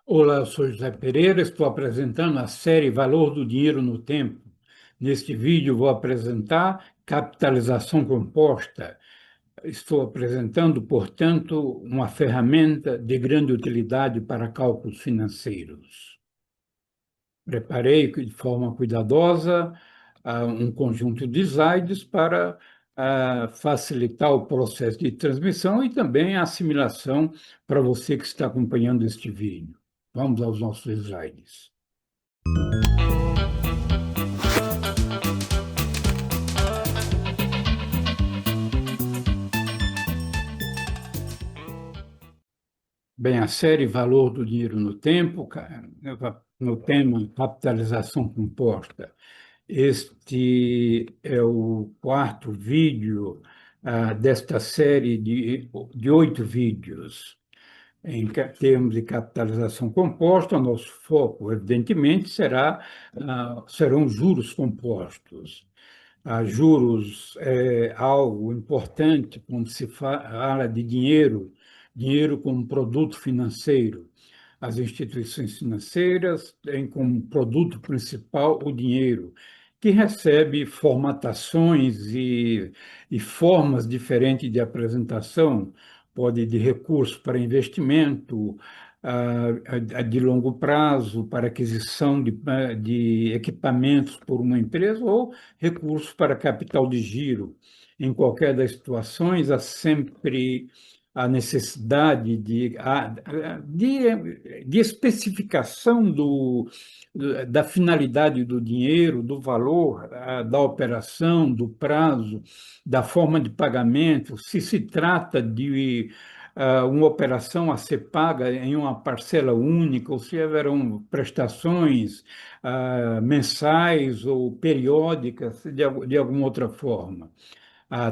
Olá, eu sou José Pereira, estou apresentando a série Valor do Dinheiro no Tempo. Neste vídeo, vou apresentar capitalização composta. Estou apresentando, portanto, uma ferramenta de grande utilidade para cálculos financeiros. Preparei de forma cuidadosa um conjunto de slides para facilitar o processo de transmissão e também a assimilação para você que está acompanhando este vídeo. Vamos aos nossos slides. Bem, a série Valor do Dinheiro no Tempo, no tema capitalização composta. Este é o quarto vídeo desta série de 8 vídeos. Termos de capitalização composta, nosso foco, evidentemente, serão juros compostos. Juros é algo importante quando se fala de dinheiro, dinheiro como produto financeiro. As instituições financeiras têm como produto principal o dinheiro, que recebe formatações e formas diferentes de apresentação, pode de recurso para investimento, de longo prazo, para aquisição de equipamentos por uma empresa, ou recursos para capital de giro. Em qualquer das situações, há sempre a necessidade de especificação da finalidade do dinheiro, do valor da operação, do prazo, da forma de pagamento, se trata de uma operação a ser paga em uma parcela única, ou se haverão prestações mensais ou periódicas de alguma outra forma.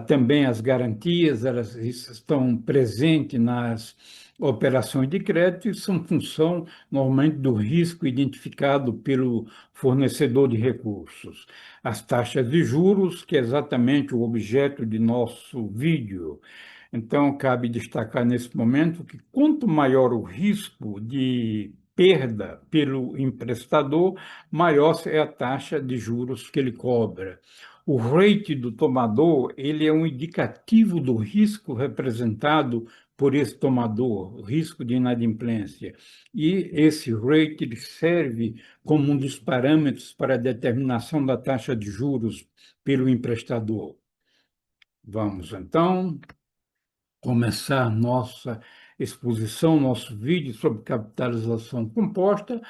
Também as garantias, elas estão presentes nas operações de crédito e são função, normalmente, do risco identificado pelo fornecedor de recursos. As taxas de juros, que é exatamente o objeto de nosso vídeo. Então, cabe destacar nesse momento que quanto maior o risco de perda pelo emprestador, maior é a taxa de juros que ele cobra. O rate do tomador, ele é um indicativo do risco representado por esse tomador, o risco de inadimplência. E esse rate ele serve como um dos parâmetros para a determinação da taxa de juros pelo emprestador. Vamos, então, começar nossa exposição, nosso vídeo sobre capitalização composta,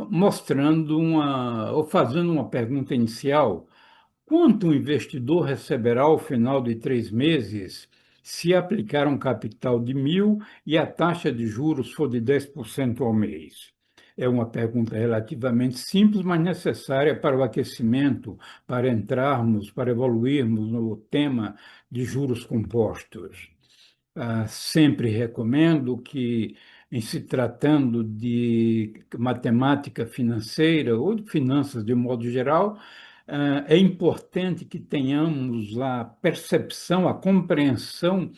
mostrando ou fazendo uma pergunta inicial. Quanto o investidor receberá ao final de 3 meses se aplicar um capital de 1.000 e a taxa de juros for de 10% ao mês? É uma pergunta relativamente simples, mas necessária para o aquecimento, para entrarmos, para evoluirmos no tema de juros compostos. Sempre recomendo que, em se tratando de matemática financeira ou de finanças de modo geral, é importante que tenhamos a percepção, a compreensão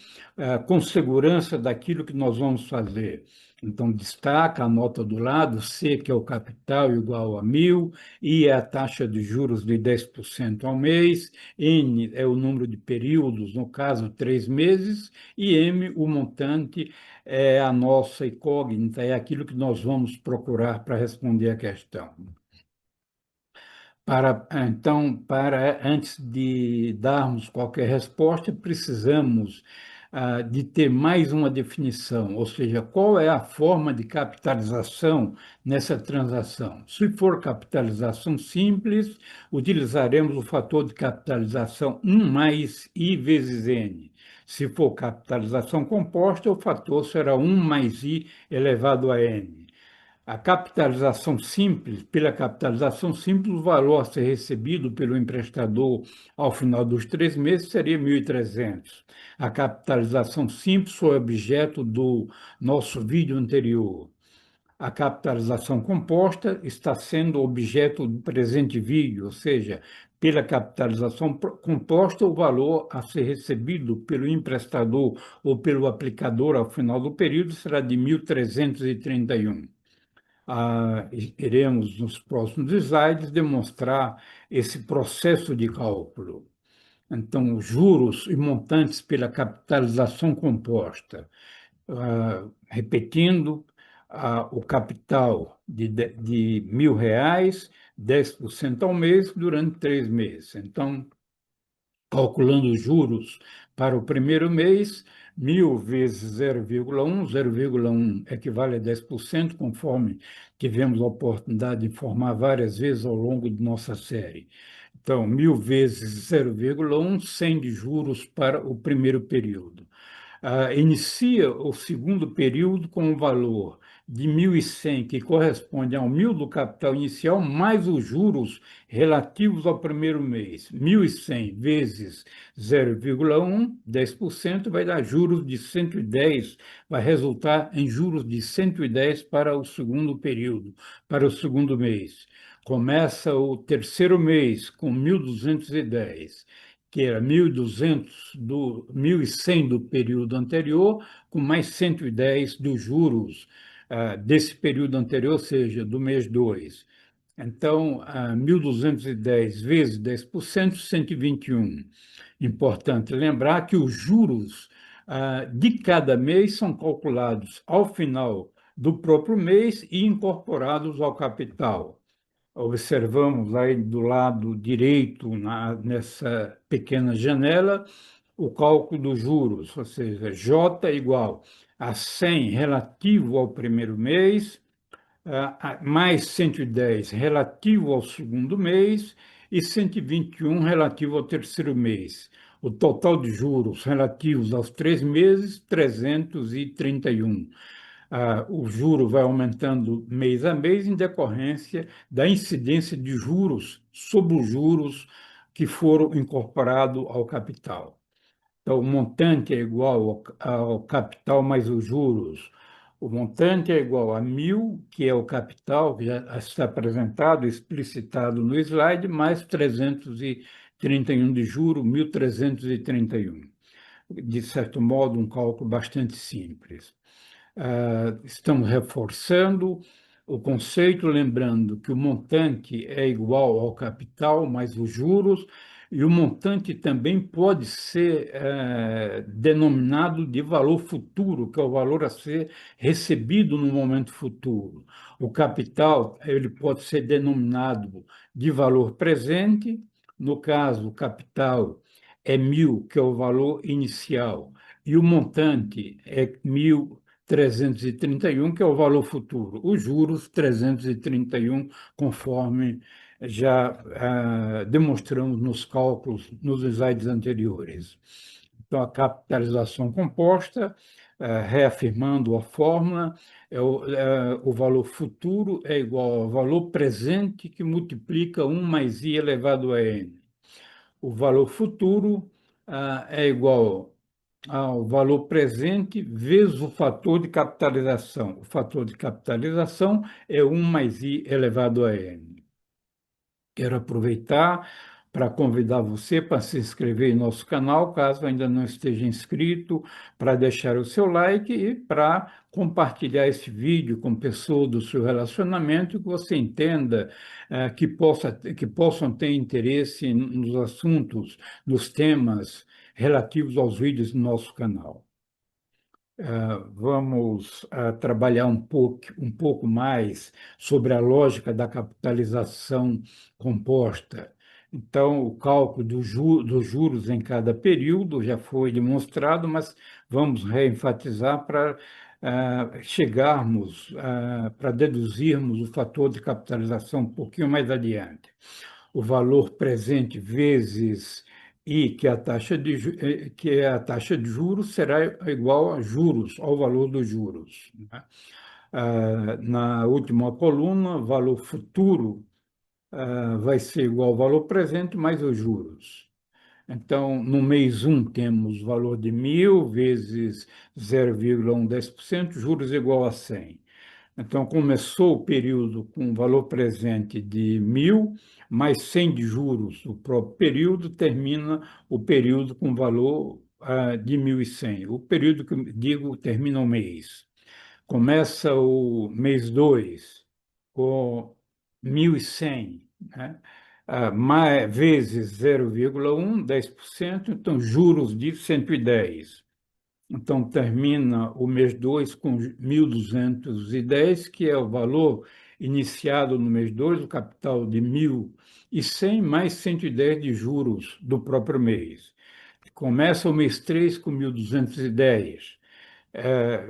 com segurança daquilo que nós vamos fazer. Então, destaca a nota do lado, C, que é o capital igual a 1.000, I é a taxa de juros de 10% ao mês, N é o número de períodos, no caso, 3 meses, e M, o montante, é a nossa incógnita, é aquilo que nós vamos procurar para responder a questão. Então, antes de darmos qualquer resposta, precisamos de ter mais uma definição, ou seja, qual é a forma de capitalização nessa transação. Se for capitalização simples, utilizaremos o fator de capitalização 1 mais I vezes N. Se for capitalização composta, o fator será 1 mais I elevado a N. Pela capitalização simples, o valor a ser recebido pelo emprestador ao final dos 3 meses seria 1.300. A capitalização simples foi objeto do nosso vídeo anterior. A capitalização composta está sendo objeto do presente vídeo, ou seja, pela capitalização composta, o valor a ser recebido pelo emprestador ou pelo aplicador ao final do período será de 1.331. Iremos, nos próximos slides, demonstrar esse processo de cálculo. Então, os juros e montantes pela capitalização composta. Repetindo, o capital de R$ 1.000, 10% ao mês durante 3 meses. Então, calculando os juros para o primeiro mês, 1.000 vezes 0,1, 0,1 equivale a 10%, conforme tivemos a oportunidade de informar várias vezes ao longo de nossa série. Então, 1.000 vezes 0,1, 100 de juros para o primeiro período. Inicia o segundo período com um valor de 1.100, que corresponde ao 1.000 do capital inicial, mais os juros relativos ao primeiro mês. 1.100 vezes 0,1, 10%, vai dar juros de 110, vai resultar em juros de 110 para o segundo período, para o segundo mês. Começa o terceiro mês com 1.210, que era 1.100 do período anterior, com mais 110 dos juros desse período anterior, ou seja, do mês 2. Então, 1.210 vezes 10%, 121. Importante lembrar que os juros de cada mês são calculados ao final do próprio mês e incorporados ao capital. Observamos aí do lado direito, nessa pequena janela, o cálculo dos juros, ou seja, J igual a 100 relativo ao primeiro mês, mais 110 relativo ao segundo mês e 121 relativo ao terceiro mês. O total de juros relativos aos 3 meses, 331. O juro vai aumentando mês a mês em decorrência da incidência de juros sobre os juros que foram incorporados ao capital. Então, o montante é igual ao capital mais os juros. O montante é igual a 1.000, que é o capital, que já está apresentado, explicitado no slide, mais 331 de juros, 1.331. De certo modo, um cálculo bastante simples. Estamos reforçando o conceito, lembrando que o montante é igual ao capital mais os juros, e o montante também pode ser denominado de valor futuro, que é o valor a ser recebido no momento futuro. O capital ele pode ser denominado de valor presente, no caso, o capital é 1.000, que é o valor inicial, e o montante é 1.331, que é o valor futuro. Os juros, 331, conforme já demonstramos nos cálculos, nos slides anteriores. Então, a capitalização composta, reafirmando a fórmula, o valor futuro é igual ao valor presente que multiplica 1 mais i elevado a n. O valor futuro é igual ao valor presente vezes o fator de capitalização. O fator de capitalização é 1 mais i elevado a n. Quero aproveitar para convidar você para se inscrever em nosso canal, caso ainda não esteja inscrito, para deixar o seu like e para compartilhar esse vídeo com pessoas do seu relacionamento que você entenda que possam ter interesse nos assuntos, nos temas relativos aos vídeos do nosso canal. Vamos trabalhar um pouco mais sobre a lógica da capitalização composta. Então, o cálculo dos juros em cada período já foi demonstrado, mas vamos reenfatizar para chegarmos, para deduzirmos o fator de capitalização um pouquinho mais adiante. O valor presente vezes I, que é a taxa de juros, será igual a juros, ao valor dos juros, né? Na última coluna, valor futuro vai ser igual ao valor presente mais os juros. Então, no mês 1, temos o valor de 1.000 vezes 0,10%, juros igual a 100. Então, começou o período com valor presente de 1.000, mais 100 de juros, o próprio período, termina o período com valor de 1.100. O período que eu digo termina o mês. Começa o mês 2, com 1.100, né? Vezes 0,1, 10%, então juros de 110. Então, termina o mês 2 com 1.210, que é o valor iniciado no mês 2, o capital de 1.100 mais 110 de juros do próprio mês. Começa o mês 3 com 1.210,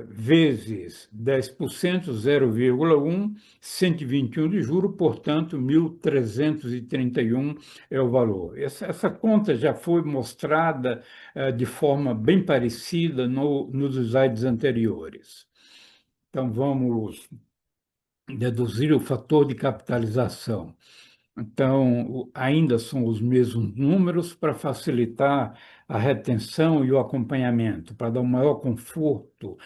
vezes 10%, 0,1, 121 de juro, portanto, 1.331 é o valor. Essa conta já foi mostrada de forma bem parecida nos slides anteriores. Então, vamos deduzir o fator de capitalização. Então, ainda são os mesmos números para facilitar a retenção e o acompanhamento, para dar um maior conforto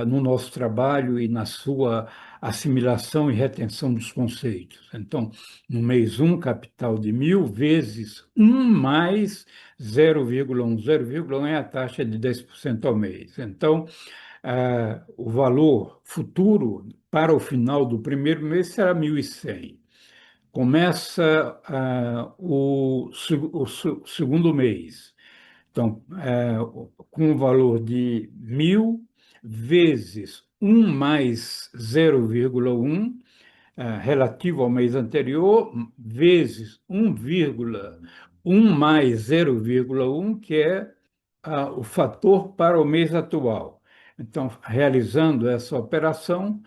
no nosso trabalho e na sua assimilação e retenção dos conceitos. Então, no mês 1, capital de 1.000 vezes 1 mais 0,1. 0,1 é a taxa de 10% ao mês. Então, o valor futuro para o final do primeiro mês será 1.100. Começa o segundo mês. Então, com o valor de 1.000 vezes 1 mais 0,1, relativo ao mês anterior, vezes 1,1 mais 0,1, que é o fator para o mês atual. Então, realizando essa operação,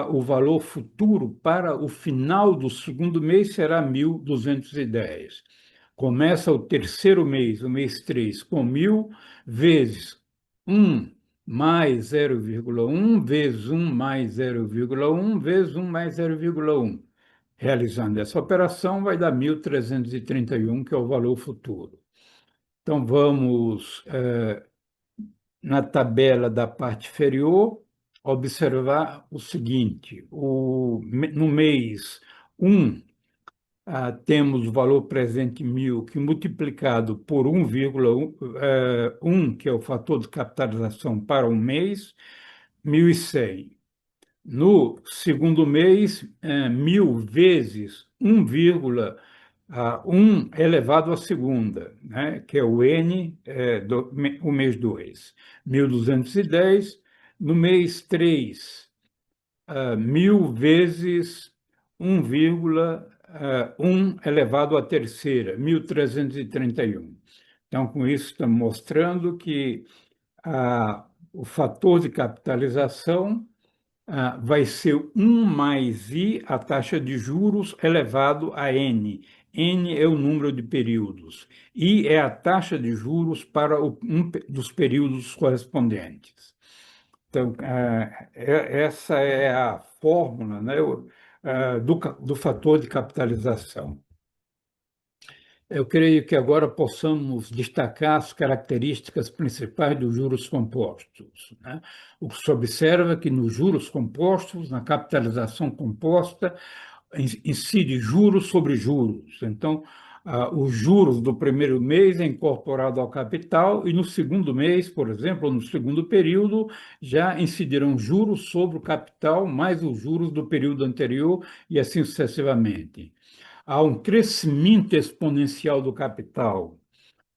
o valor futuro para o final do segundo mês será 1.210. Começa o terceiro mês, o mês 3, com 1.000 vezes 1 mais 0,1 vezes 1 mais 0,1 vezes 1 mais 0,1. Realizando essa operação, vai dar 1.331, que é o valor futuro. Então, vamos na tabela da parte inferior, observar o seguinte: no mês 1, temos o valor presente 1.000, que multiplicado por 1,1, que é o fator de capitalização para um mês, 1.100. No segundo mês, 1.000 vezes 1 elevado à segunda, né, que é o N, o mês 2, 1.210. No mês 3, 1.000 vezes 1,1 elevado à terceira, 1.331. Então, com isso, estamos mostrando que o fator de capitalização vai ser 1 mais I, a taxa de juros, elevado a N. N é o número de períodos. I é a taxa de juros para um dos períodos correspondentes. Então, essa é a fórmula, né, do fator de capitalização. Eu creio que agora possamos destacar as características principais dos juros compostos, né? O que se observa é que nos juros compostos, na capitalização composta, incide juros sobre juros. Então, os juros do primeiro mês é incorporado ao capital e no segundo mês, por exemplo, no segundo período, já incidirão juros sobre o capital mais os juros do período anterior e assim sucessivamente. Há um crescimento exponencial do capital.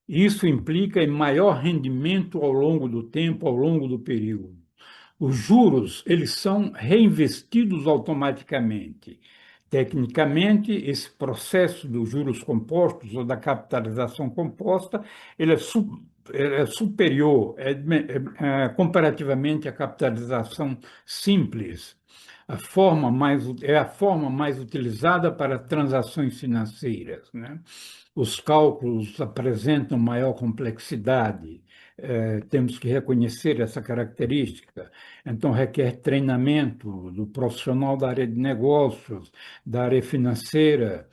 Isso implica em maior rendimento ao longo do tempo, ao longo do período. Os juros, eles são reinvestidos automaticamente. Tecnicamente, esse processo dos juros compostos ou da capitalização composta, ele é superior comparativamente à capitalização simples. É a forma mais utilizada para transações financeiras, né? Os cálculos apresentam maior complexidade, temos que reconhecer essa característica. Então, requer treinamento do profissional da área de negócios, da área financeira,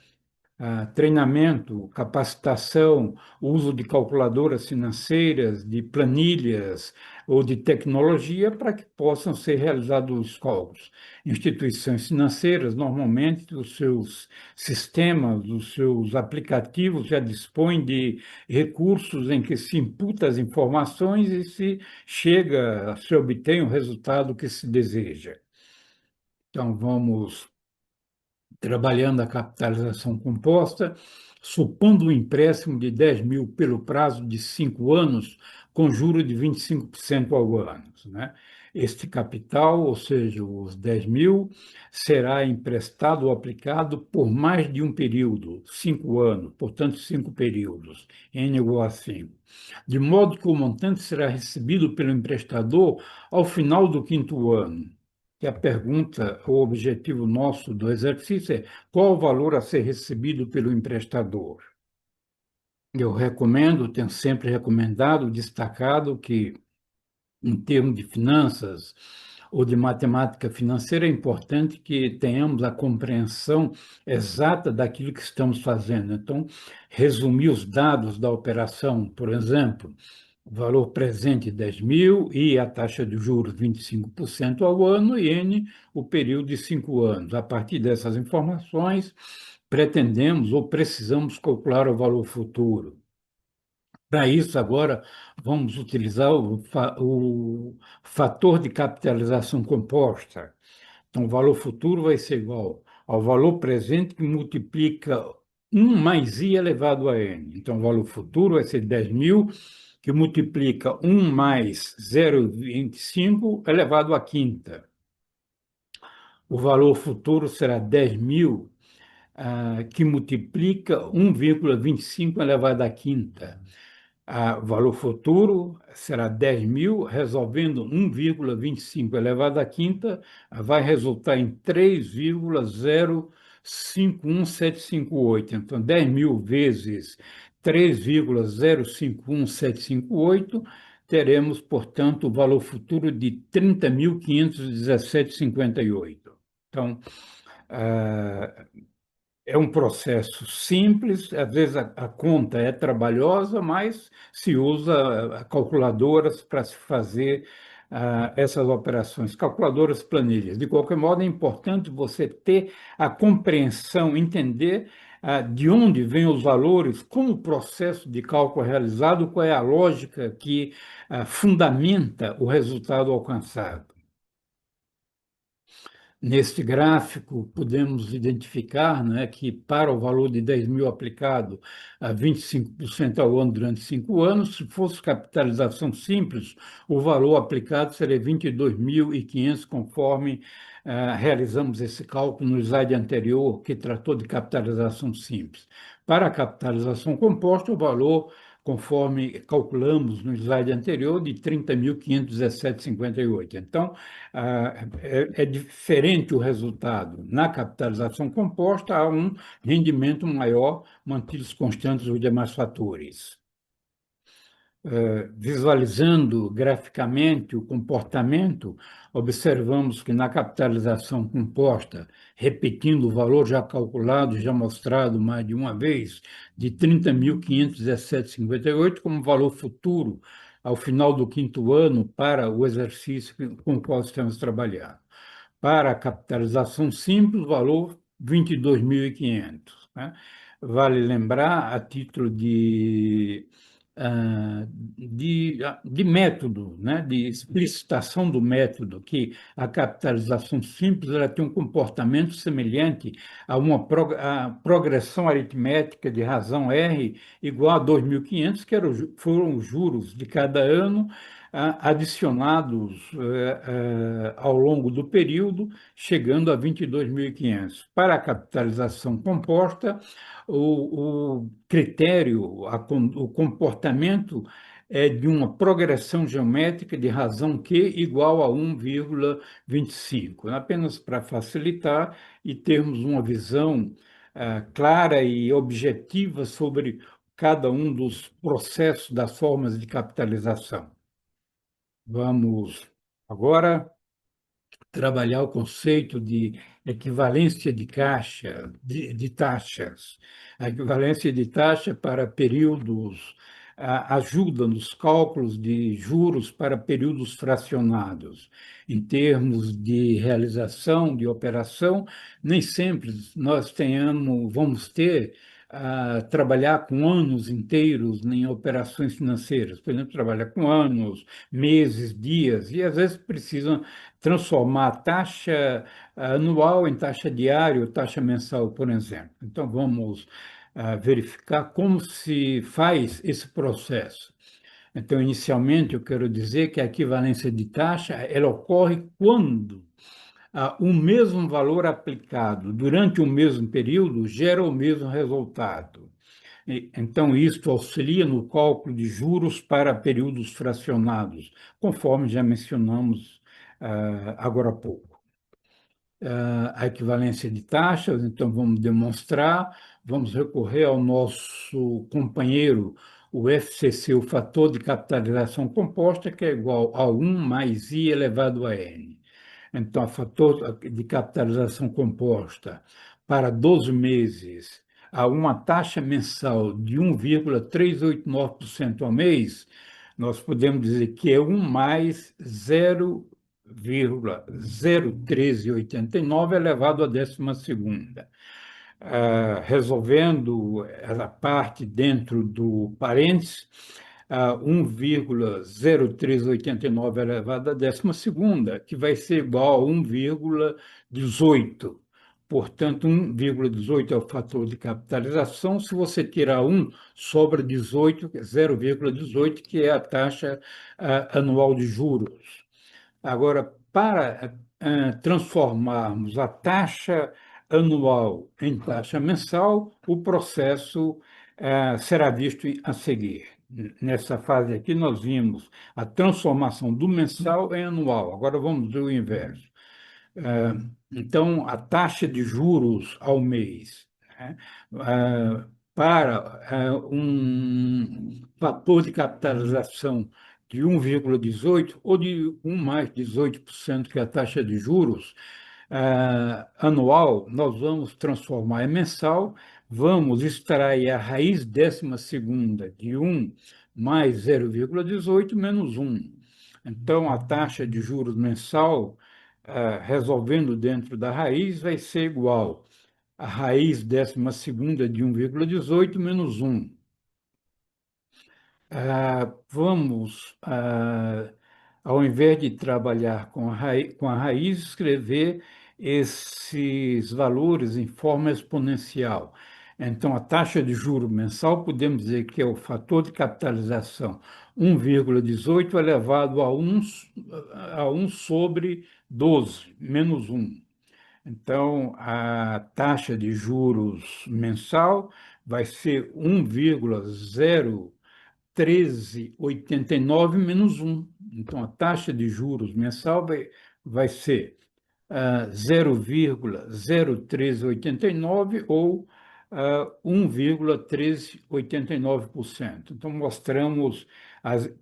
treinamento, capacitação, uso de calculadoras financeiras, de planilhas ou de tecnologia para que possam ser realizados os cálculos. Instituições financeiras, normalmente, os seus sistemas, os seus aplicativos já dispõem de recursos em que se imputa as informações e se obtém o resultado que se deseja. Então, vamos trabalhando a capitalização composta, supondo um empréstimo de 10 mil pelo prazo de 5 anos, com juro de 25% ao ano, né? Este capital, ou seja, os 10 mil, será emprestado ou aplicado por mais de um período, 5 anos, portanto, 5 períodos, N igual a 5, de modo que o montante será recebido pelo emprestador ao final do quinto ano. Que a pergunta, o objetivo nosso do exercício é qual o valor a ser recebido pelo emprestador? Eu recomendo, tenho sempre recomendado, destacado que, em termos de finanças ou de matemática financeira, é importante que tenhamos a compreensão exata daquilo que estamos fazendo. Então, resumir os dados da operação, por exemplo, o valor presente 10 mil e a taxa de juros 25% ao ano e N o período de 5 anos. A partir dessas informações, pretendemos ou precisamos calcular o valor futuro. Para isso, agora, vamos utilizar o fator de capitalização composta. Então, o valor futuro vai ser igual ao valor presente que multiplica 1 mais i elevado a n. Então, o valor futuro vai ser 10 mil, que multiplica 1 mais 0,25 elevado à quinta. O valor futuro será 10 mil, que multiplica 1,25 elevado à quinta. O valor futuro será 10 mil, resolvendo 1,25 elevado à quinta, vai resultar em 3,051758. Então, 10 mil vezes 3,051758, teremos, portanto, o valor futuro de 30.517,58. Então, ah, é um processo simples, às vezes a conta é trabalhosa, mas se usa calculadoras para se fazer essas operações, calculadoras planilhas. De qualquer modo, é importante você ter a compreensão, entender de onde vêm os valores, como o processo de cálculo é realizado, qual é a lógica que fundamenta o resultado alcançado. Neste gráfico, podemos identificar, né, que para o valor de 10 mil aplicado a 25% ao ano durante 5 anos, se fosse capitalização simples, o valor aplicado seria 22.500, conforme realizamos esse cálculo no slide anterior, que tratou de capitalização simples. Para a capitalização composta, o valor, conforme calculamos no slide anterior, de 30.517,58. Então, é diferente o resultado na capitalização composta a um rendimento maior, mantidos constantes os demais fatores. Visualizando graficamente o comportamento, observamos que na capitalização composta, repetindo o valor já calculado, já mostrado mais de uma vez, de 30.517,58 como valor futuro ao final do quinto ano para o exercício com o qual estamos trabalhando. Para a capitalização simples, valor 22.500, né? Vale lembrar, a título de método, né, de explicitação do método, que a capitalização simples ela tem um comportamento semelhante a uma progressão aritmética de razão R igual a 2.500, que foram os juros de cada ano adicionados ao longo do período, chegando a 22.500. Para a capitalização composta, o critério, o comportamento é de uma progressão geométrica de razão Q igual a 1,25. Apenas para facilitar e termos uma visão clara e objetiva sobre cada um dos processos das formas de capitalização. Vamos agora trabalhar o conceito de equivalência de caixa, de taxas. A equivalência de taxa para períodos ajuda nos cálculos de juros para períodos fracionados. Em termos de realização de operação, nem sempre nós vamos ter trabalhar com anos inteiros em operações financeiras. Por exemplo, trabalha com anos, meses, dias, e às vezes precisam transformar a taxa anual em taxa diária ou taxa mensal, por exemplo. Então, vamos verificar como se faz esse processo. Então, inicialmente, eu quero dizer que a equivalência de taxa ela ocorre quando o mesmo valor aplicado durante o mesmo período gera o mesmo resultado. Então, isto auxilia no cálculo de juros para períodos fracionados, conforme já mencionamos agora há pouco. A equivalência de taxas, então vamos demonstrar, vamos recorrer ao nosso companheiro, o FCC, o fator de capitalização composta, que é igual a 1 mais I elevado a N. Então, o fator de capitalização composta para 12 meses a uma taxa mensal de 1,389% ao mês, nós podemos dizer que é 1 mais 0,01389 elevado à 12ª. Resolvendo essa parte dentro do parênteses, 1,0389 elevado à 12ª, que vai ser igual a 1,18. Portanto, 1,18 é o fator de capitalização. Se você tirar 1, sobra 18, 0,18, que é a taxa anual de juros. Agora, para transformarmos a taxa anual em taxa mensal, o processo será visto a seguir. Nessa fase aqui, nós vimos a transformação do mensal em anual. Agora vamos ver o inverso. Então, a taxa de juros ao mês, né, para um fator de capitalização de 1,18 ou de 1 mais 18%, que é a taxa de juros anual, nós vamos transformar em mensal, vamos extrair a raiz 12ª de 1 mais 0,18 menos 1. Então, a taxa de juros mensal resolvendo dentro da raiz, vai ser igual a raiz 12ª de 1,18 menos 1. Vamos, ao invés de trabalhar com a raiz, escrever esses valores em forma exponencial. Então, a taxa de juro mensal, podemos dizer que é o fator de capitalização 1,18 elevado a 1 sobre 12, menos 1. Então, a taxa de juros mensal vai ser 1,01389 menos 1. Então, a taxa de juros mensal vai ser 0,01389 ou 1,1389%. Então, mostramos,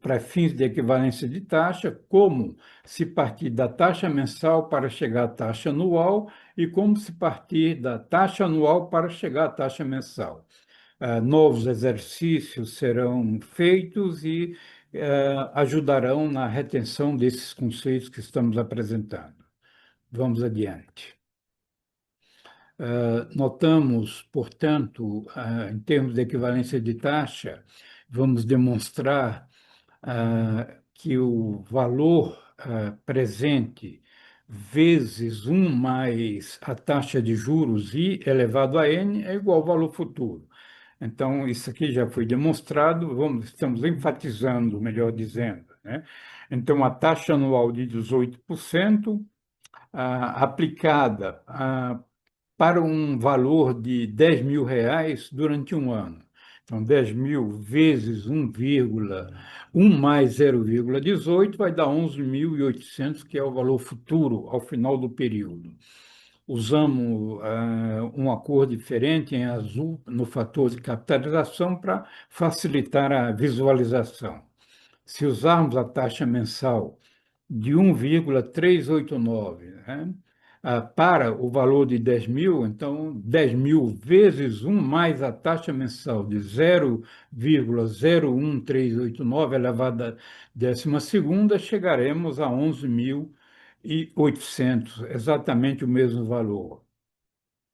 para fins de equivalência de taxa, como se partir da taxa mensal para chegar à taxa anual e como se partir da taxa anual para chegar à taxa mensal. Novos exercícios serão feitos e ajudarão na retenção desses conceitos que estamos apresentando. Vamos adiante. Notamos, portanto, em termos de equivalência de taxa, vamos demonstrar que o valor presente vezes 1 mais a taxa de juros I elevado a N é igual ao valor futuro. Então, isso aqui já foi demonstrado, estamos enfatizando, melhor dizendo, né? Então, a taxa anual de 18%, aplicada para um valor de R$ 10.000 durante um ano. Então, 10.000 vezes 1 mais 0,18 vai dar 11.800, que é o valor futuro ao final do período. Usamos uma cor diferente em azul no fator de capitalização para facilitar a visualização. Se usarmos a taxa mensal de 1,389, né, para o valor de 10.000, então 10.000 vezes 1 mais a taxa mensal de 0,01389 elevado à 12ª, chegaremos a 11.800, exatamente o mesmo valor.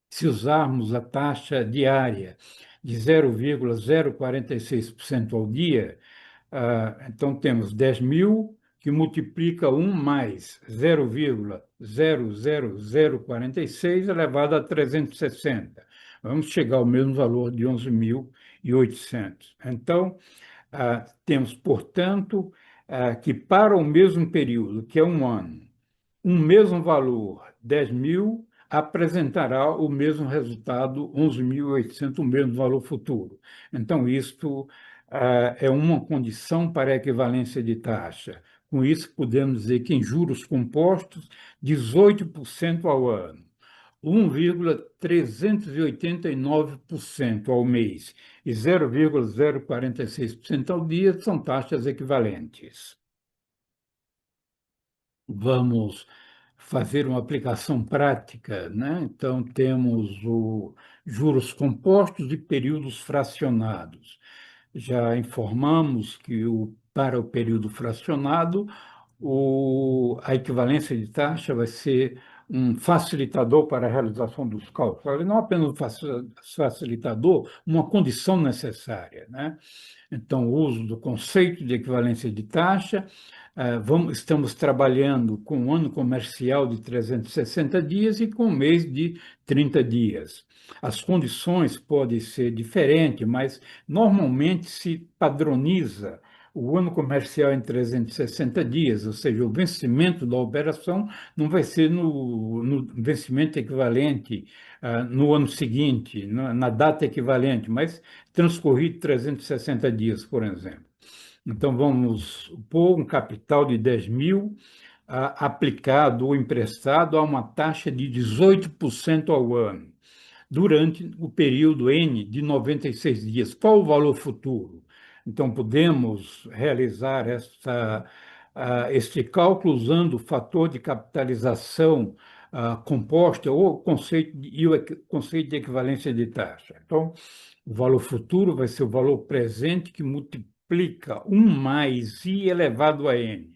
Se usarmos a taxa diária de 0,046% ao dia, então temos 10.000 que multiplica 1 mais 0,00046 elevado a 360. Vamos chegar ao mesmo valor de 11.800. Então, temos, portanto, que para o mesmo período, que é um ano, um mesmo valor, 10.000, apresentará o mesmo resultado, 11.800, o mesmo valor futuro. Então, isto é uma condição para a equivalência de taxa. Com isso, podemos dizer que em juros compostos, 18% ao ano, 1,389% ao mês e 0,046% ao dia são taxas equivalentes. Vamos fazer uma aplicação prática, né? Então, temos os juros compostos e períodos fracionados. Já informamos que para o período fracionado, a equivalência de taxa vai ser um facilitador para a realização dos cálculos. Não apenas um facilitador, uma condição necessária, né? Então, o uso do conceito de equivalência de taxa. Estamos trabalhando com um ano comercial de 360 dias e com um mês de 30 dias. As condições podem ser diferentes, mas normalmente se padroniza o ano comercial em 360 dias, ou seja, o vencimento da operação não vai ser no vencimento equivalente no ano seguinte, na data equivalente, mas transcorrido 360 dias, por exemplo. Então, vamos pôr um capital de 10.000 aplicado ou emprestado a uma taxa de 18% ao ano, durante o período N de 96 dias. Qual o valor futuro? Então, podemos realizar este cálculo usando o fator de capitalização composta ou o conceito de equivalência de taxa. Então, o valor futuro vai ser o valor presente que multiplica 1 mais I elevado a N.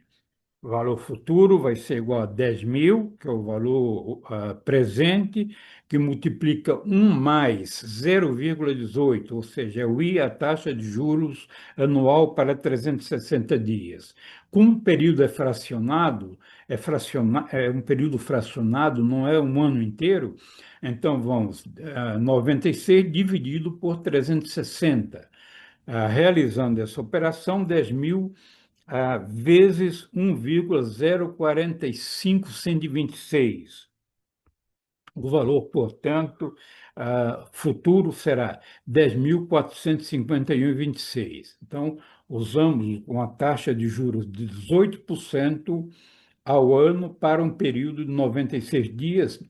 O valor futuro vai ser igual a 10.000, que é o valor presente, que multiplica 1 mais 0,18, ou seja, é o I, a taxa de juros anual para 360 dias. Como o período é fracionado, é um período fracionado, não é um ano inteiro, então vamos 96 dividido por 360. Realizando essa operação, 10.000 vezes 1,045126. O valor, portanto, futuro será 10.451,26. Então, usamos uma taxa de juros de 18% ao ano para um período de 96 dias,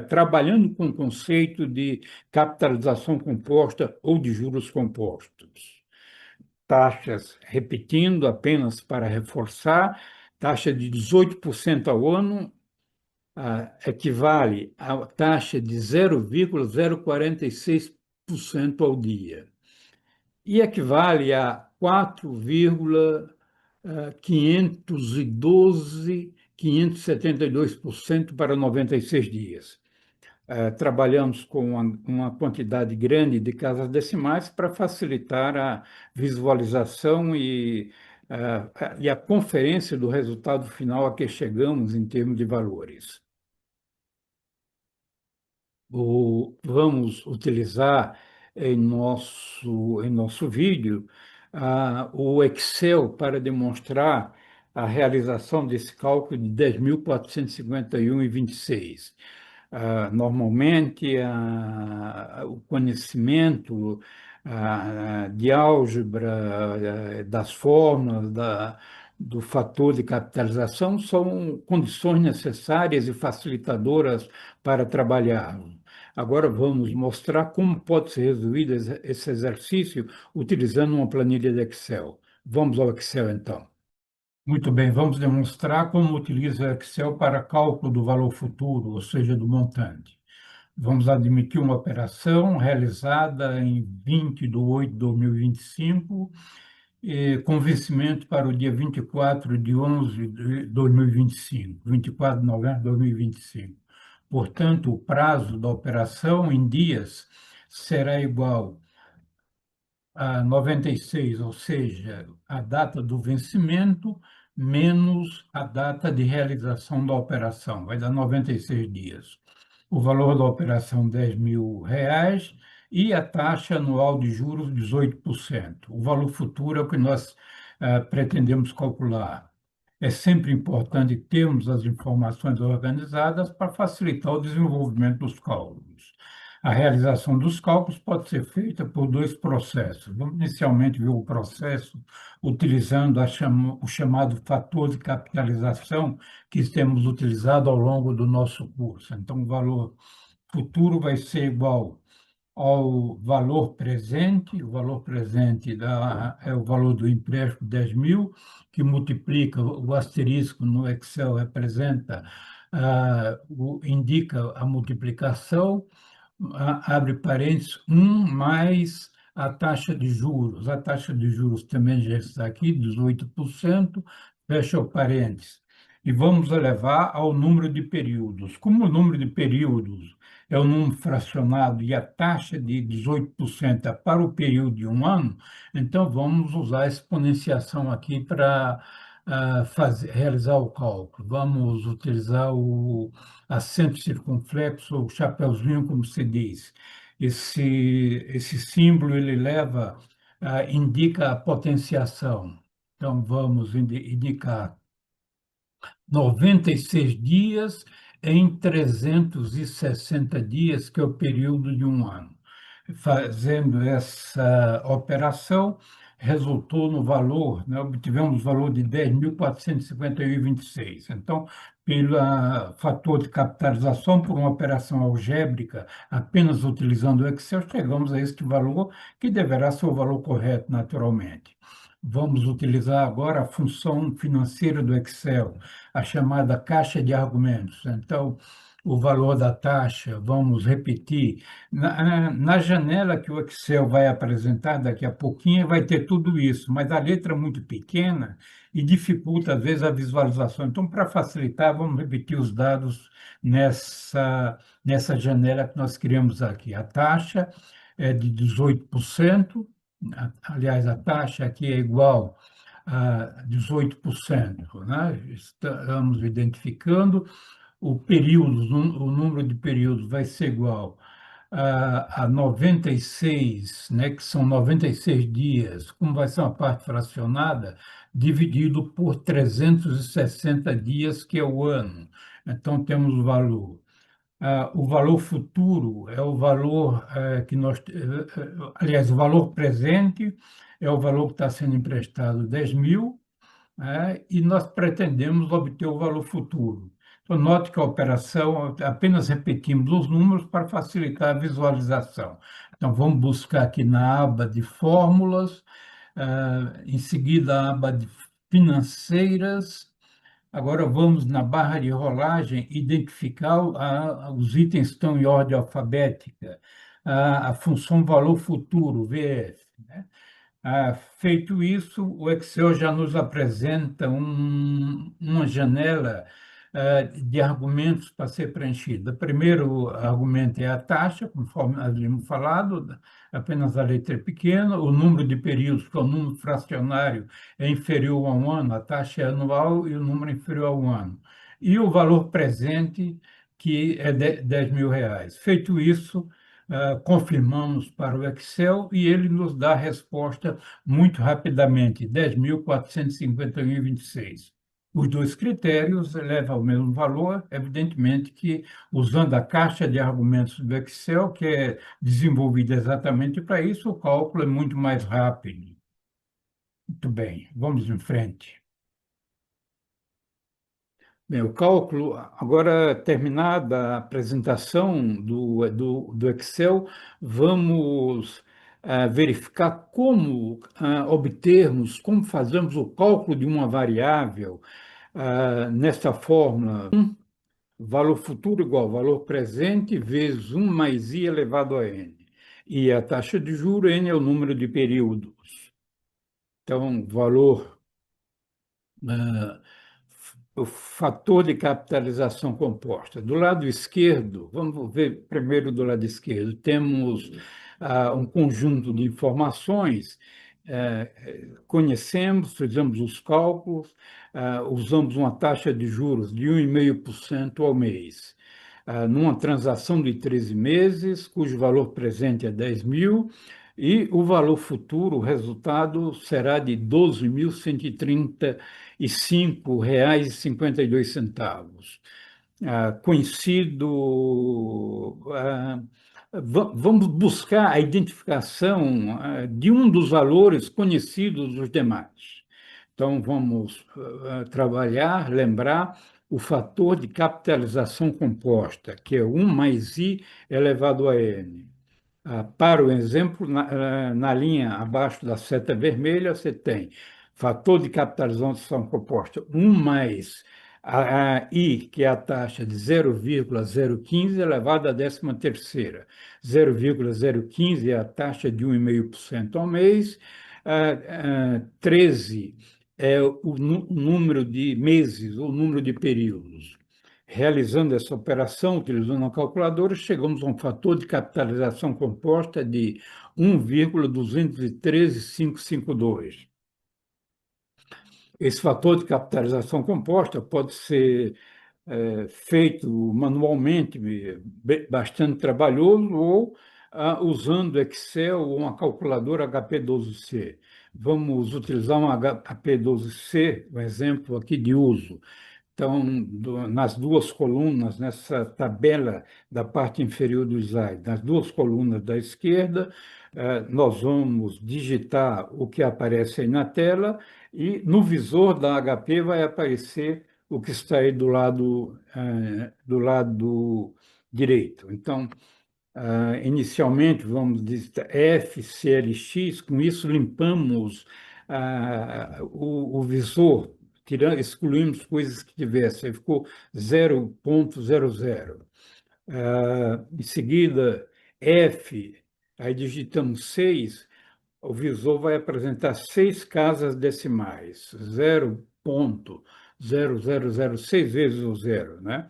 trabalhando com o conceito de capitalização composta ou de juros compostos. Taxas, repetindo apenas para reforçar, taxa de 18% ao ano equivale à taxa de 0,046% ao dia e equivale a 4,572% para 96 dias. Trabalhamos com uma quantidade grande de casas decimais para facilitar a visualização e a conferência do resultado final a que chegamos em termos de valores. Vamos utilizar em nosso vídeo o Excel para demonstrar a realização desse cálculo de 10.451,26. Normalmente, o conhecimento de álgebra, das fórmulas, do fator de capitalização são condições necessárias e facilitadoras para trabalhar. Agora vamos mostrar como pode ser resolvido esse exercício utilizando uma planilha de Excel. Vamos ao Excel, então. Muito bem, vamos demonstrar como utiliza o Excel para cálculo do valor futuro, ou seja, do montante. Vamos admitir uma operação realizada em 20 de 8 de 2025, com vencimento para o dia 24 de 11 de 2025, 24 de novembro de 2025. Portanto, o prazo da operação em dias será igual a 96, ou seja, a data do vencimento menos a data de realização da operação, vai dar 96 dias. O valor da operação, R$ 10.000, e a taxa anual de juros, 18%. O valor futuro é o que nós pretendemos calcular. É sempre importante termos as informações organizadas para facilitar o desenvolvimento dos cálculos. A realização dos cálculos pode ser feita por dois processos. Vamos inicialmente ver o processo utilizando o chamado fator de capitalização que temos utilizado ao longo do nosso curso. Então, o valor futuro vai ser igual ao valor presente é o valor do empréstimo, 10.000, que multiplica, o asterisco no Excel representa, indica a multiplicação, abre parênteses, mais a taxa de juros. A taxa de juros também já está aqui, 18%, fecha o parênteses. E vamos elevar ao número de períodos. Como o número de períodos é o número fracionado e a taxa de 18% é para o período de um ano, então vamos usar a exponenciação aqui para realizar o cálculo. Vamos utilizar o acento circunflexo, o chapeuzinho, como se diz. Esse símbolo ele indica a potenciação. Então, vamos indicar 96 dias em 360 dias, que é o período de um ano. Fazendo essa operação, resultou no valor, né, obtivemos o valor de 10.451,26. Então, pelo fator de capitalização, por uma operação algébrica, apenas utilizando o Excel, chegamos a este valor, que deverá ser o valor correto, naturalmente. Vamos utilizar agora a função financeira do Excel, a chamada caixa de argumentos. Então, o valor da taxa, vamos repetir, na janela que o Excel vai apresentar daqui a pouquinho, vai ter tudo isso, mas a letra é muito pequena e dificulta, às vezes, a visualização. Então, para facilitar, vamos repetir os dados nessa janela que nós criamos aqui. A taxa é de 18%, aliás, a taxa aqui é igual a 18%, né? Estamos identificando o período, o número de períodos vai ser igual a 96, né, que são 96 dias, como vai ser uma parte fracionada, dividido por 360 dias, que é o ano. Então, temos o valor. O valor futuro é o valor que aliás, o valor presente é o valor que está sendo emprestado, 10.000, e nós pretendemos obter o valor futuro. Então, note que a operação, apenas repetimos os números para facilitar a visualização. Então, vamos buscar aqui na aba de fórmulas, em seguida a aba de financeiras. Agora vamos na barra de rolagem identificar os itens que estão em ordem alfabética. A função valor futuro, VF, né? Feito isso, o Excel já nos apresenta uma janela de argumentos para ser preenchida. O primeiro argumento é a taxa, conforme havíamos falado, apenas a letra é pequena. O número de períodos, que é o número fracionário, é inferior a um ano, a taxa é anual e o número é inferior a um ano. E o valor presente, que é R$ 10.000. Feito isso, confirmamos para o Excel e ele nos dá a resposta muito rapidamente, 10.451,26. Os dois critérios levam ao mesmo valor, evidentemente que usando a caixa de argumentos do Excel, que é desenvolvida exatamente para isso, o cálculo é muito mais rápido. Muito bem, vamos em frente. Bem, o cálculo, agora terminada a apresentação do Excel, vamos verificar como obtermos, como fazemos o cálculo de uma variável nesta fórmula. Valor futuro igual valor presente vezes 1 mais i elevado a n. E a taxa de juros, n é o número de períodos. Então, valor o fator de capitalização composta. Do lado esquerdo, vamos ver primeiro do lado esquerdo, temos um conjunto de informações, conhecemos, fizemos os cálculos, usamos uma taxa de juros de 1,5% ao mês, numa transação de 13 meses, cujo valor presente é 10 mil, e o valor futuro, o resultado, será de R$ 12.135,52. Conhecido. Vamos buscar a identificação de um dos valores conhecidos dos demais. Então, vamos trabalhar, lembrar o fator de capitalização composta, que é 1 mais I elevado a N. Para o exemplo, na linha abaixo da seta vermelha, você tem fator de capitalização composta 1 mais I, que é a taxa de 0,015 elevado à 13ª. 0,015 é a taxa de 1,5% ao mês. 13 é o número de meses, o número de períodos. Realizando essa operação, utilizando a calculadora, chegamos a um fator de capitalização composta de 1,213552. Esse fator de capitalização composta pode ser feito manualmente, bastante trabalhoso, ou usando Excel ou uma calculadora HP12C. Vamos utilizar uma HP12C, um exemplo aqui de uso. Então, nas duas colunas, nessa tabela da parte inferior do slide, nas duas colunas da esquerda, nós vamos digitar o que aparece aí na tela e no visor da HP vai aparecer o que está aí do lado direito. Então, inicialmente, vamos digitar FCLX, com isso limpamos o visor, excluímos coisas que tivessem, aí ficou 0,00. Em seguida, F, aí digitamos 6, o visor vai apresentar 6 casas decimais, 0,0006 vezes o zero, né?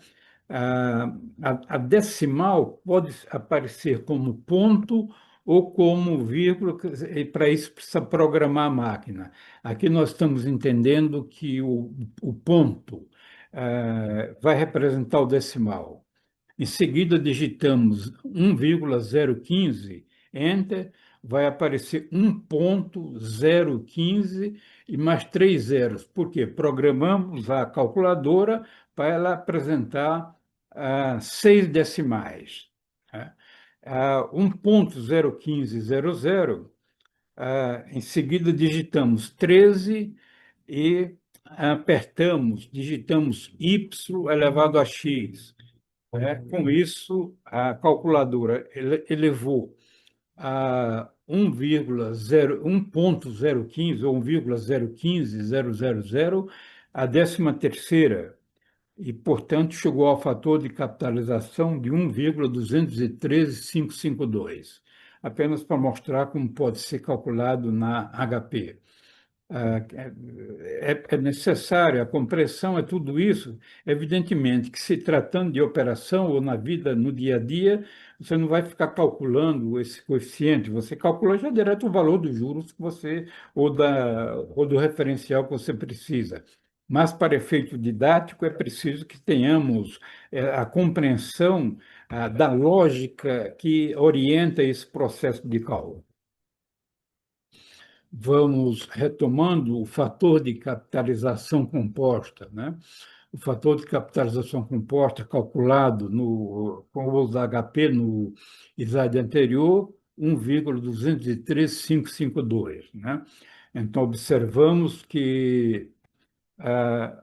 A decimal pode aparecer como ponto ou como vírgula, e para isso precisa programar a máquina. Aqui nós estamos entendendo que o ponto vai representar o decimal. Em seguida, digitamos 1,015, Enter, vai aparecer 1,015 e mais 3 zeros. Por quê? Programamos a calculadora para ela apresentar 6 decimais. Né? 1,01500, em seguida digitamos 13 e digitamos y elevado a x. Com isso, a calculadora elevou a 1,015 ou 1,015000 a 13ª e, portanto, chegou ao fator de capitalização de 1,213552, apenas para mostrar como pode ser calculado na HP. É necessário, a compressão é tudo isso. Evidentemente que, se tratando de operação ou na vida, no dia a dia, você não vai ficar calculando esse coeficiente, você calcula já direto o valor dos juros que você, ou do referencial que você precisa. Mas, para efeito didático, é preciso que tenhamos a compreensão da lógica que orienta esse processo de cálculo. Vamos retomando o fator de capitalização composta, né? O fator de capitalização composta calculado com o uso da HP no slide anterior, 1,203552, né? Então, observamos que a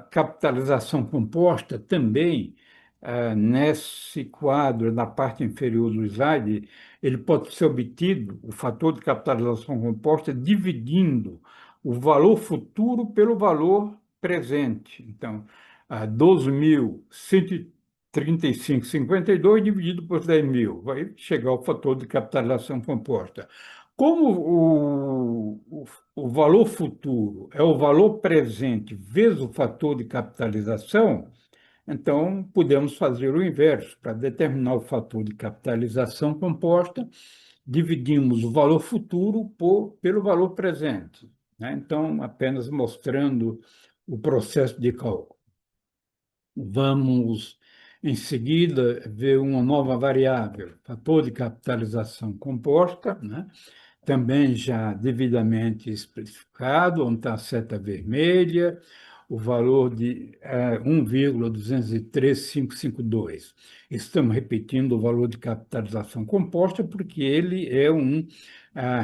capitalização composta também, nesse quadro, na parte inferior do slide, ele pode ser obtido, o fator de capitalização composta, dividindo o valor futuro pelo valor presente. Então, 12.135,52 dividido por 10 mil, vai chegar ao fator de capitalização composta. Como o valor futuro é o valor presente vezes o fator de capitalização, então podemos fazer o inverso. Para determinar o fator de capitalização composta, dividimos o valor futuro pelo valor presente, né? Então, apenas mostrando o processo de cálculo. Vamos, em seguida, ver uma nova variável, fator de capitalização composta, né? Também já devidamente especificado, onde está a seta vermelha, o valor de 1,203552. Estamos repetindo o valor de capitalização composta porque ele é um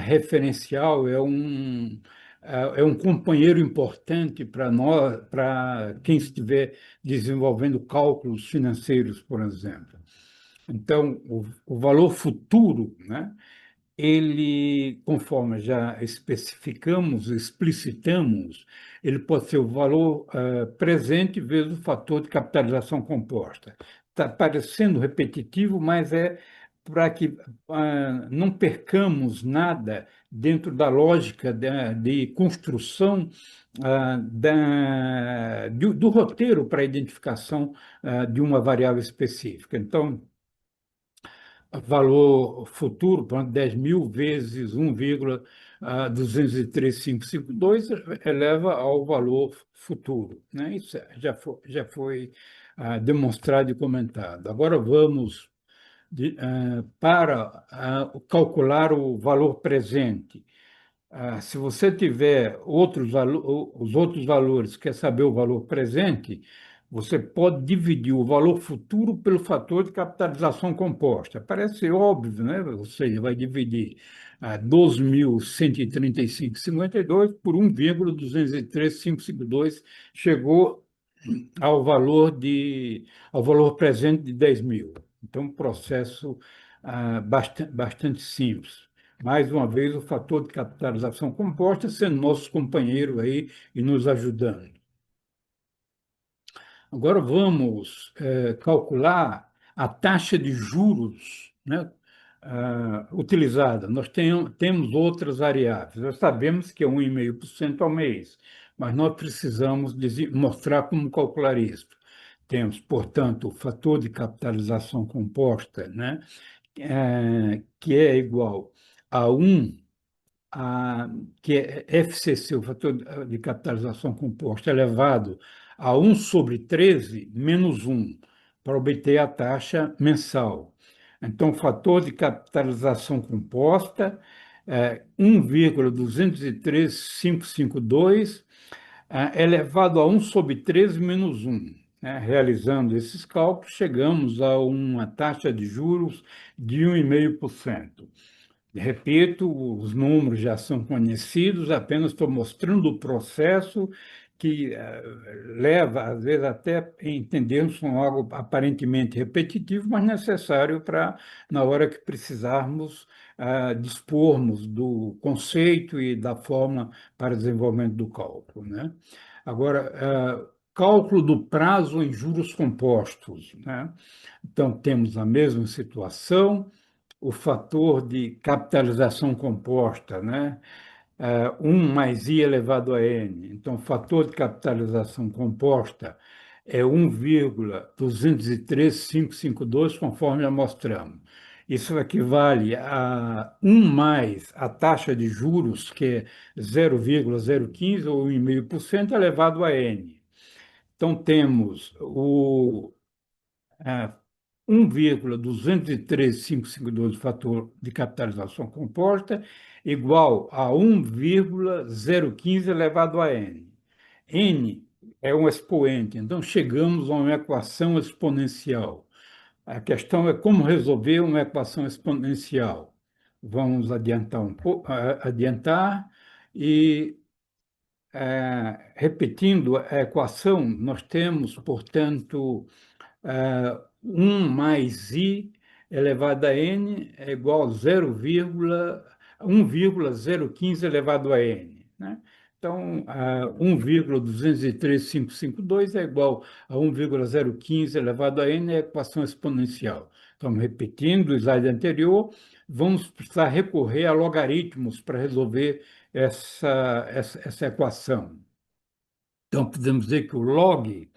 referencial, é um companheiro importante para nós, para quem estiver desenvolvendo cálculos financeiros, por exemplo. Então, o valor futuro, né? Ele, conforme já especificamos, explicitamos, ele pode ser o valor presente vezes o fator de capitalização composta. Está parecendo repetitivo, mas é para que não percamos nada dentro da lógica de construção do roteiro para a identificação de uma variável específica. Então, valor futuro, pronto, 10.000 vezes 1,203552 eleva ao valor futuro, né? Isso já foi demonstrado e comentado. Agora vamos para calcular o valor presente. Se você tiver os outros valores, quer saber o valor presente, você pode dividir o valor futuro pelo fator de capitalização composta. Parece óbvio, né? Ou seja, vai dividir 12.135,52 por 1,203552, chegou ao valor presente de 10.000. Então, um processo bastante simples. Mais uma vez, o fator de capitalização composta sendo nosso companheiro aí e nos ajudando. Agora vamos calcular a taxa de juros, né, utilizada. Nós temos outras variáveis. Nós sabemos que é 1,5% ao mês, mas nós precisamos mostrar como calcular isso. Temos, portanto, o fator de capitalização composta, né, que é igual a 1, que é FCC, o fator de capitalização composta, elevado a 1 sobre 13 menos 1, para obter a taxa mensal. Então, o fator de capitalização composta é 1,203552 elevado a 1 sobre 13 menos 1. Né? Realizando esses cálculos, chegamos a uma taxa de juros de 1,5%. Repito, os números já são conhecidos, apenas estou mostrando o processo que leva, às vezes, até a entendermos como algo aparentemente repetitivo, mas necessário para, na hora que precisarmos, dispormos do conceito e da forma para desenvolvimento do cálculo, né? Agora, cálculo do prazo em juros compostos, né? Então, temos a mesma situação, o fator de capitalização composta, né? 1 mais I elevado a N. Então, o fator de capitalização composta é 1,203552, conforme já mostramos. Isso equivale a 1 mais a taxa de juros, que é 0,015 ou 1,5%, elevado a N. Então, temos o 1,203552 fator de capitalização composta igual a 1,015 elevado a n. N é um expoente, então chegamos a uma equação exponencial. A questão é como resolver uma equação exponencial. Vamos adiantar um pouco, adiantar e repetindo a equação, nós temos, portanto, 1 mais I elevado a N é igual a 1,015 elevado a N, né? Então, 1,203552 é igual a 1,015 elevado a n, é a equação exponencial. Estamos repetindo o slide anterior, vamos precisar recorrer a logaritmos para resolver essa equação. Então, podemos dizer que o log,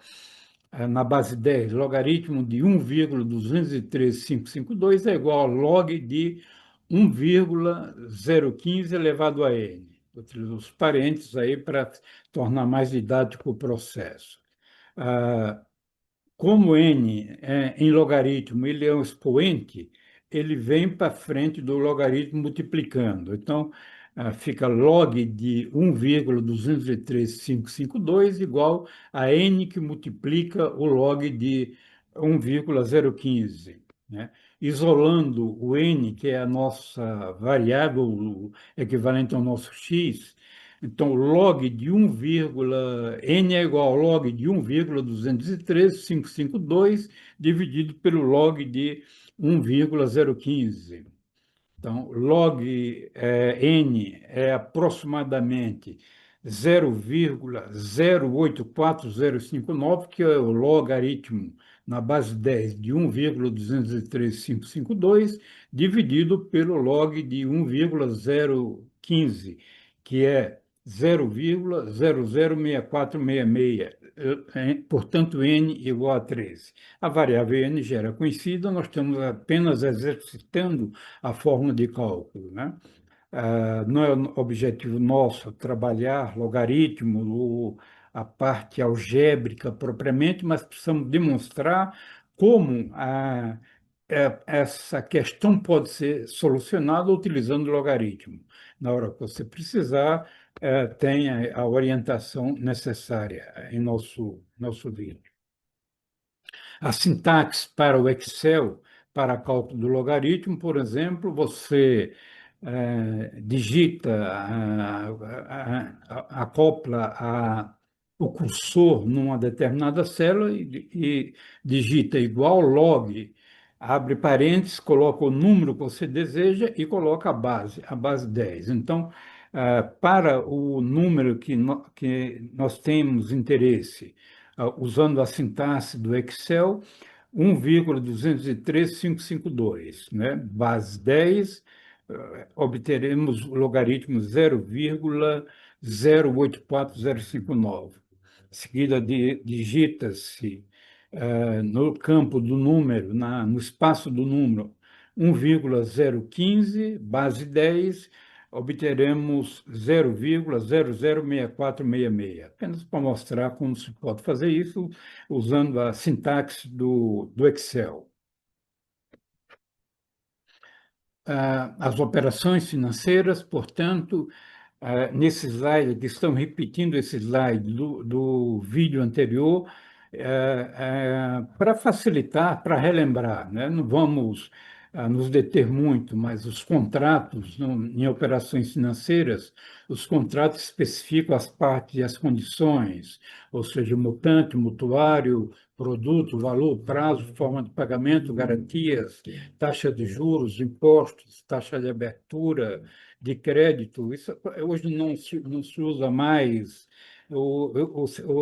na base 10, logaritmo de 1,203552 é igual a log de 1,015 elevado a n. Utilizo os parênteses aí para tornar mais didático o processo. Como n em logaritmo ele é um expoente, ele vem para frente do logaritmo multiplicando. Então, fica log de 1,203552 igual a n que multiplica o log de 1,015, né? Isolando o n, que é a nossa variável o equivalente ao nosso x, então, log de 1, n é igual ao log de 1,213552 dividido pelo log de 1,015. Então, log n é aproximadamente 0,084059, que é o logaritmo na base 10 de 1,203552, dividido pelo log de 1,015, que é 0,006466. Portanto, n igual a 13. A variável n já era conhecida, nós estamos apenas exercitando a fórmula de cálculo, né? Não é objetivo nosso trabalhar logaritmo ou a parte algébrica propriamente, mas precisamos demonstrar como essa questão pode ser solucionada utilizando logaritmo. Na hora que você precisar, tem a orientação necessária em nosso vídeo. A sintaxe para o Excel, para cálculo do logaritmo, por exemplo, você digita, acopla o cursor numa determinada célula e digita igual log, abre parênteses, coloca o número que você deseja e coloca a base 10. Então, para o número que nós temos interesse, usando a sintaxe do Excel, 1,203552, né? Base 10, obteremos o logaritmo 0,084059. Em seguida, digita-se no campo do número, no espaço do número, 1,015, base 10, obteremos 0,006466. Apenas para mostrar como se pode fazer isso usando a sintaxe do Excel. As operações financeiras, portanto, nesse slide, que estão repetindo esse slide do vídeo anterior, para facilitar, para relembrar, né? Não vamos nos deter muito, mas os contratos em operações financeiras, os contratos especificam as partes e as condições, ou seja, mutante, mutuário, produto, valor, prazo, forma de pagamento, garantias, taxa de juros, impostos, taxa de abertura, de crédito. Isso hoje não se usa mais,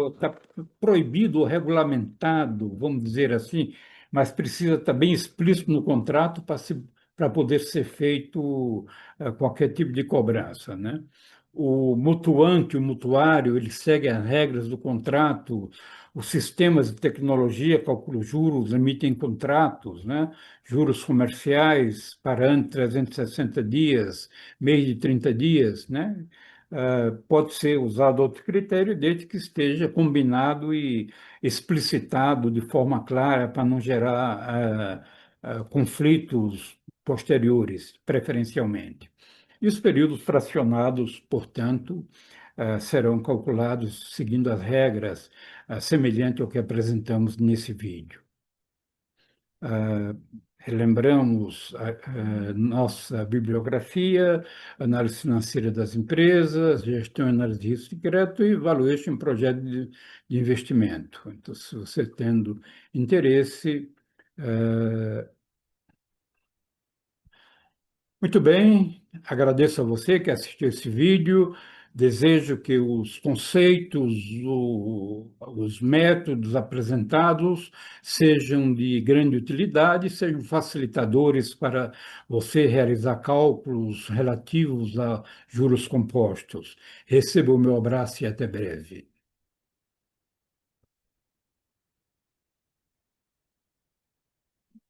está proibido ou regulamentado, vamos dizer assim, mas precisa estar bem explícito no contrato para poder ser feito qualquer tipo de cobrança, né? O mutuante, o mutuário, ele segue as regras do contrato, os sistemas de tecnologia calculam juros, emitem contratos, né? Juros comerciais para ano de 360 dias, mês de 30 dias, né? Pode ser usado outro critério, desde que esteja combinado e explicitado de forma clara para não gerar conflitos posteriores, preferencialmente. E os períodos fracionados, portanto, serão calculados seguindo as regras semelhantes ao que apresentamos nesse vídeo. Relembramos nossa bibliografia, análise financeira das empresas, gestão e análise de risco de crédito e valuation em projeto de investimento. Então, se você tendo interesse, muito bem, agradeço a você que assistiu esse vídeo. Desejo que os conceitos, os métodos apresentados sejam de grande utilidade, sejam facilitadores para você realizar cálculos relativos a juros compostos. Receba o meu abraço e até breve.